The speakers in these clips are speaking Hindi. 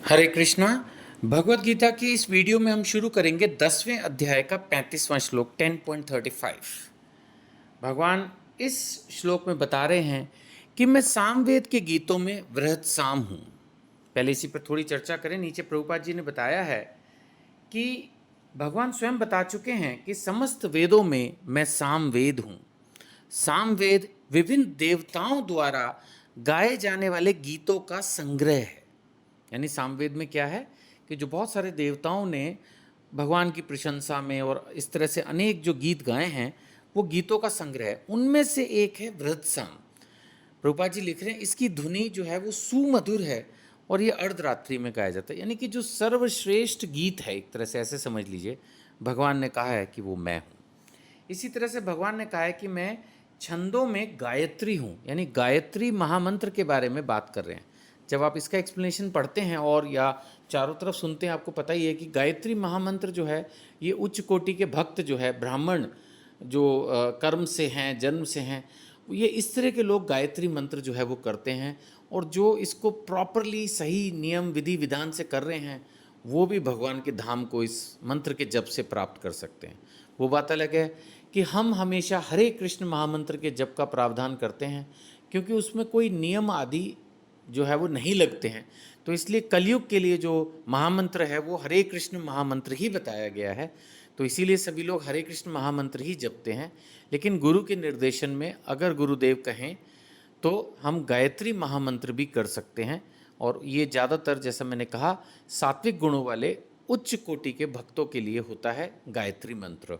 हरे कृष्णा। भगवत गीता की इस वीडियो में हम शुरू करेंगे 10वें अध्याय का 35वां श्लोक 10.35। भगवान इस श्लोक में बता रहे हैं कि मैं सामवेद के गीतों में वृहत साम हूँ। पहले इसी पर थोड़ी चर्चा करें। नीचे प्रभुपाद जी ने बताया है कि भगवान स्वयं बता चुके हैं कि समस्त वेदों में मैं सामवेद हूँ। सामवेद विभिन्न देवताओं द्वारा गाए जाने वाले गीतों का संग्रह है। यानी सामवेद में क्या है कि जो बहुत सारे देवताओं ने भगवान की प्रशंसा में और इस तरह से अनेक जो गीत गाए हैं वो गीतों का संग्रह है। उनमें से एक है वृहत्साम। प्रभुपाद जी लिख रहे हैं इसकी धुनी जो है वो सुमधुर है और ये अर्धरात्रि में गाया जाता है। यानी कि जो सर्वश्रेष्ठ गीत है, एक तरह से ऐसे समझ लीजिए, भगवान ने कहा है कि वो मैं हूँ। इसी तरह से भगवान ने कहा है कि मैं छंदों में गायत्री हूँ। यानी गायत्री महामंत्र के बारे में बात कर रहे हैं। जब आप इसका एक्सप्लेनेशन पढ़ते हैं और या चारों तरफ सुनते हैं, आपको पता ही है कि गायत्री महामंत्र जो है ये उच्च कोटि के भक्त जो है, ब्राह्मण जो कर्म से हैं, जन्म से हैं, ये इस तरह के लोग गायत्री मंत्र जो है वो करते हैं। और जो इसको प्रॉपरली सही नियम विधि विधान से कर रहे हैं वो भी भगवान के धाम को इस मंत्र के जप से प्राप्त कर सकते हैं। वो बात अलग है कि हम हमेशा हरे कृष्ण महामंत्र के जप का प्रावधान करते हैं, क्योंकि उसमें कोई नियम आदि जो है वो नहीं लगते हैं। तो इसलिए कलयुग के लिए जो महामंत्र है वो हरे कृष्ण महामंत्र ही बताया गया है। तो इसीलिए सभी लोग हरे कृष्ण महामंत्र ही जपते हैं। लेकिन गुरु के निर्देशन में अगर गुरुदेव कहें तो हम गायत्री महामंत्र भी कर सकते हैं। और ये ज़्यादातर, जैसा मैंने कहा, सात्विक गुणों वाले उच्च कोटि के भक्तों के लिए होता है गायत्री मंत्र।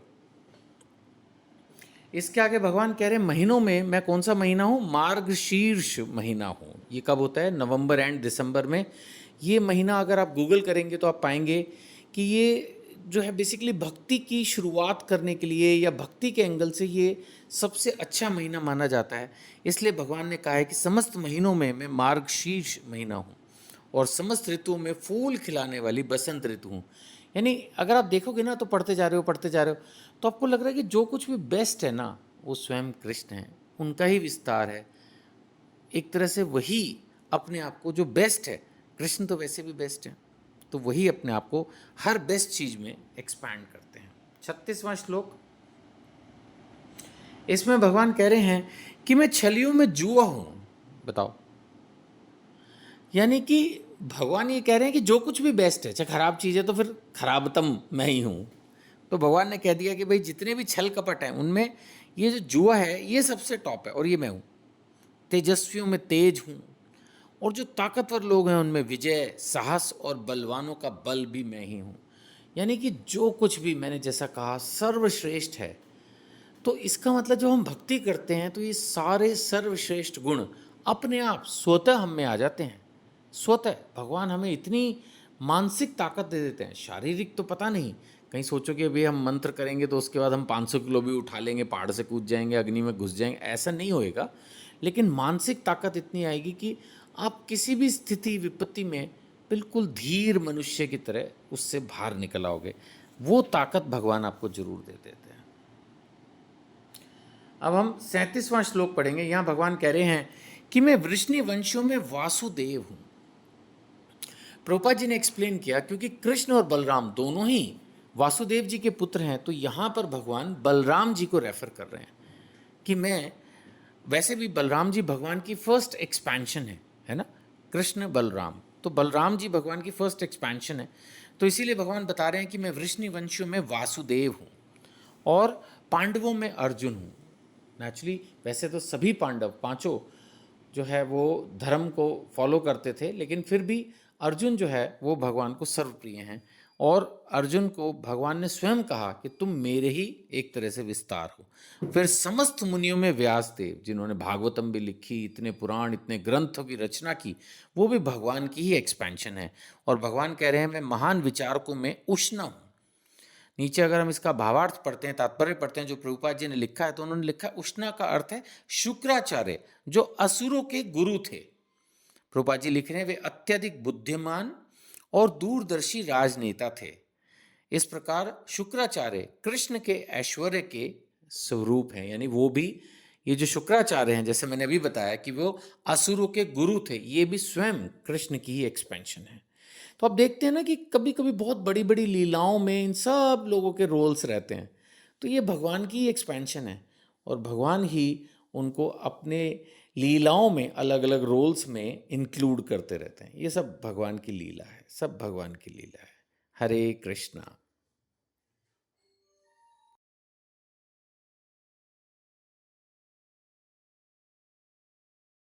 इसके आगे भगवान कह रहे हैं महीनों में मैं कौन सा महीना हूँ? मार्गशीर्ष महीना हूँ। ये कब होता है? नवंबर एंड दिसंबर में। ये महीना अगर आप गूगल करेंगे तो आप पाएंगे कि ये जो है बेसिकली भक्ति की शुरुआत करने के लिए या भक्ति के एंगल से ये सबसे अच्छा महीना माना जाता है। इसलिए भगवान ने कहा है कि समस्त महीनों में मैं मार्गशीर्ष महीना हूँ और समस्त ऋतुओं में फूल खिलाने वाली बसंत ऋतु हूँ। यानी अगर आप देखोगे ना तो पढ़ते जा रहे हो तो आपको लग रहा है कि जो कुछ भी बेस्ट है ना वो स्वयं कृष्ण है, उनका ही विस्तार है। एक तरह से वही अपने आप को, जो बेस्ट है, कृष्ण तो वैसे भी बेस्ट है, तो वही अपने आप को हर बेस्ट चीज में एक्सपैंड करते हैं। 36वां श्लोक, इसमें भगवान कह रहे हैं कि मैं छलियों में जुआ हूं। बताओ, यानी कि भगवान ये कह रहे हैं कि जो कुछ भी बेस्ट है, चाहे खराब चीज़ है तो फिर खराबतम मैं ही हूँ। तो भगवान ने कह दिया कि भाई जितने भी छल कपट हैं उनमें ये जो जुआ है ये सबसे टॉप है और ये मैं हूँ। तेजस्वियों में तेज हूँ और जो ताकतवर लोग हैं उनमें विजय, साहस और बलवानों का बल भी मैं ही हूँ। यानी कि जो कुछ भी मैंने जैसा कहा सर्वश्रेष्ठ है। तो इसका मतलब जब हम भक्ति करते हैं तो ये सारे सर्वश्रेष्ठ गुण अपने आप स्वतः हम में आ जाते हैं। स्वतः भगवान हमें इतनी मानसिक ताकत दे देते हैं। शारीरिक तो पता नहीं, कहीं सोचो कि अभी हम मंत्र करेंगे तो उसके बाद हम 500 किलो भी उठा लेंगे, पहाड़ से कूद जाएंगे, अग्नि में घुस जाएंगे, ऐसा नहीं होएगा। लेकिन मानसिक ताकत इतनी आएगी कि आप किसी भी स्थिति विपत्ति में बिल्कुल धीर मनुष्य की तरह उससे बाहर निकल आओगे। वो ताकत भगवान आपको जरूर दे देते हैं। अब हम 37वां श्लोक पढ़ेंगे। यहाँ भगवान कह रहे हैं कि मैं वृष्णि वंशियों में वासुदेव हूँ। प्रभुपाद जी ने एक्सप्लेन किया क्योंकि कृष्ण और बलराम दोनों ही वासुदेव जी के पुत्र हैं, तो यहाँ पर भगवान बलराम जी को रेफर कर रहे हैं कि मैं, वैसे भी बलराम जी भगवान की फर्स्ट एक्सपेंशन है ना, कृष्ण बलराम, तो बलराम जी भगवान की फर्स्ट एक्सपेंशन है। तो इसीलिए भगवान बता रहे हैं कि मैं वृष्णि वंशियों में वासुदेव हूँ और पांडवों में अर्जुन हूँ। नेचुरली वैसे तो सभी पांडव पांचों जो है वो धर्म को फॉलो करते थे, लेकिन फिर भी अर्जुन जो है वो भगवान को सर्वप्रिय हैं। और अर्जुन को भगवान ने स्वयं कहा कि तुम मेरे ही एक तरह से विस्तार हो। फिर समस्त मुनियों में व्यास देव, जिन्होंने भागवतम भी लिखी, इतने पुराण, इतने ग्रंथों की रचना की, वो भी भगवान की ही एक्सपेंशन है। और भगवान कह रहे हैं मैं महान विचारकों में उष्ण हूँ। नीचे अगर हम इसका भावार्थ पढ़ते हैं, तात्पर्य पढ़ते हैं जो प्रभुपाद जी ने लिखा है, तो उन्होंने लिखा उष्णा का अर्थ है शुक्राचार्य, जो असुरों के गुरु थे। प्रभुपाद जी लिख रहे हैं वे अत्यधिक बुद्धिमान और दूरदर्शी राजनेता थे। इस प्रकार शुक्राचार्य कृष्ण के ऐश्वर्य के स्वरूप हैं। यानी वो भी, ये जो शुक्राचार्य हैं, जैसे मैंने अभी बताया कि वो असुरों के गुरु थे, ये भी स्वयं कृष्ण की ही एक्सपेंशन है। तो आप देखते हैं ना कि कभी-कभी बहुत बड़ी-बड़ी लीलाओं में इन सब लोगों के रोल्स रहते हैं। तो ये भगवान की एक्सपेंशन है और भगवान ही उनको अपने लीलाओं में अलग-अलग रोल्स में इंक्लूड करते रहते हैं। ये सब भगवान की लीला है, सब भगवान की लीला है। हरे कृष्णा।